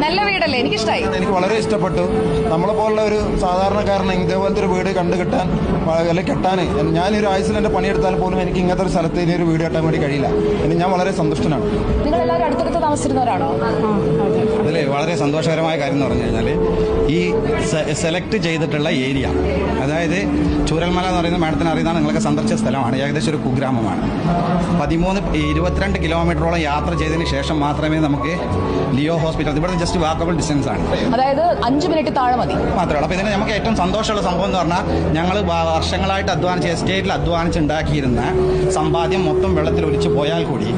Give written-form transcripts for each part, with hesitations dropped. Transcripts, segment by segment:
നല്ല വീടല്ലേ? എനിക്കിഷ്ടായി. എനിക്ക് വളരെ ഇഷ്ടപ്പെട്ടു. നമ്മളെ പോലുള്ള ഒരു സാധാരണക്കാരന് ഇതേപോലത്തെ ഒരു വീട് കണ്ടു കിട്ടാൻ അല്ലെങ്കിൽ കെട്ടാൻ ഞാനൊരു ആയുസിൽ എന്റെ പണിയെടുത്താൽ പോലും എനിക്ക് ഇങ്ങനത്തെ ഒരു സ്ഥലത്ത് ഇനി ഒരു വീട് കെട്ടാൻ വേണ്ടി കഴിയില്ല. ഞാൻ വളരെ സന്തോഷത്തിനാണ്. നിങ്ങൾ എല്ലാവരും അടുത്തടുത്ത് താമസിച്ചിരുന്നവരാണോ? അതിൽ വളരെ സന്തോഷകരമായ കാര്യം എന്ന് പറഞ്ഞു കഴിഞ്ഞാൽ ഈ സെലക്ട് ചെയ്തിട്ടുള്ള ഏരിയ, അതായത് ചൂരൽമല എന്ന് പറയുന്നത് മാഡത്തിന് അറിയുന്ന നിങ്ങൾക്ക് സന്ദർശിച്ച സ്ഥലമാണ്. ഏകദേശം ഒരു കുഗ്രാമമാണ്. 22 കിലോമീറ്ററോളം യാത്ര ചെയ്തതിന് ശേഷം മാത്രമേ നമുക്ക് ലിയോ ഹോസ്പിറ്റൽ, ഇവിടെ ജസ്റ്റ് വാക്കബിൾ ഡിസ്റ്റൻസ് ആണ്, അതായത് 5 മിനിറ്റ് താഴെ മതി മാത്രമേ ഉള്ളൂ. അപ്പോൾ ഇതിന് നമുക്ക് ഏറ്റവും സന്തോഷമുള്ള സംഭവം എന്ന് പറഞ്ഞാൽ ഞങ്ങൾ വർഷങ്ങളായിട്ട് അധ്വാനിച്ച് എസ്റ്റേറ്റിൽ അധ്വാനിച്ചുണ്ടാക്കിയിരുന്ന സമ്പാദ്യം മൊത്തം വെള്ളത്തിൽ ഒലിച്ചു പോയാൽ കൂടി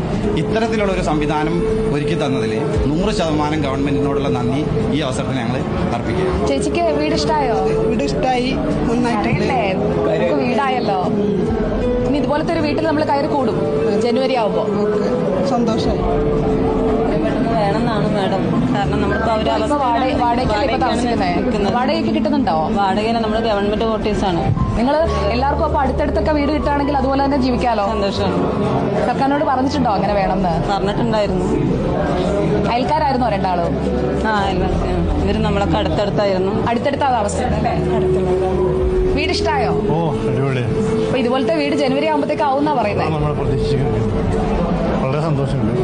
ഇത്തരത്തിലുള്ള ഒരു സംവിധാനം ഒരുക്കി തന്നതിൽ 100% ഗവൺമെന്റിനോടുള്ള നന്ദി ഈ അവസരത്തിൽ ഞങ്ങൾ അർപ്പിക്കുക. ചേച്ചിക്ക് വീട് ഇഷ്ടായോ? വീട് ഇഷ്ടമായി, നന്നായിട്ടല്ലേ? നമുക്ക് വീടായല്ലോ. ഇനി ഇതുപോലത്തെ ഒരു വീട്ടിൽ നമ്മൾ കയറി കൂടും ജനുവരി ആവുമ്പോ. സന്തോഷമായി. വേണമെന്നാണ് മാഡം. കാരണം നമ്മളിപ്പോ വാടകയ്ക്ക് കിട്ടുന്നുണ്ടോ? വാടകയില നമ്മൾ ഗവൺമെന്റ് ക്വാർട്ടേഴ്സാണ്. നിങ്ങൾ എല്ലാവർക്കും അപ്പൊ അടുത്തടുത്തൊക്കെ വീട് കിട്ടുകയാണെങ്കിൽ അതുപോലെ തന്നെ ജീവിക്കാലോ. സന്തോഷമാണ്. സർക്കാരിനോട് പറഞ്ഞിട്ടുണ്ടോ അങ്ങനെ വേണമെന്ന്? പറഞ്ഞിട്ടുണ്ടായിരുന്നു. അയൽക്കാരായിരുന്നോ രണ്ടാളും? ഇവര് നമ്മളൊക്കെ അടുത്തടുത്തായിരുന്നു. അടുത്തടുത്താ താമസിച്ചത് അല്ലേ? വീട് ഇഷ്ടായോ? ഓ, അടിപൊളി. അപ്പൊ ഇതുപോലത്തെ വീട് ജനുവരി ആകുമ്പോഴത്തേക്ക് ആവുന്നാ പറയുന്നത്. നമ്മൾ പ്രതീക്ഷിക്കുന്നു. വളരെ സന്തോഷമുണ്ട്.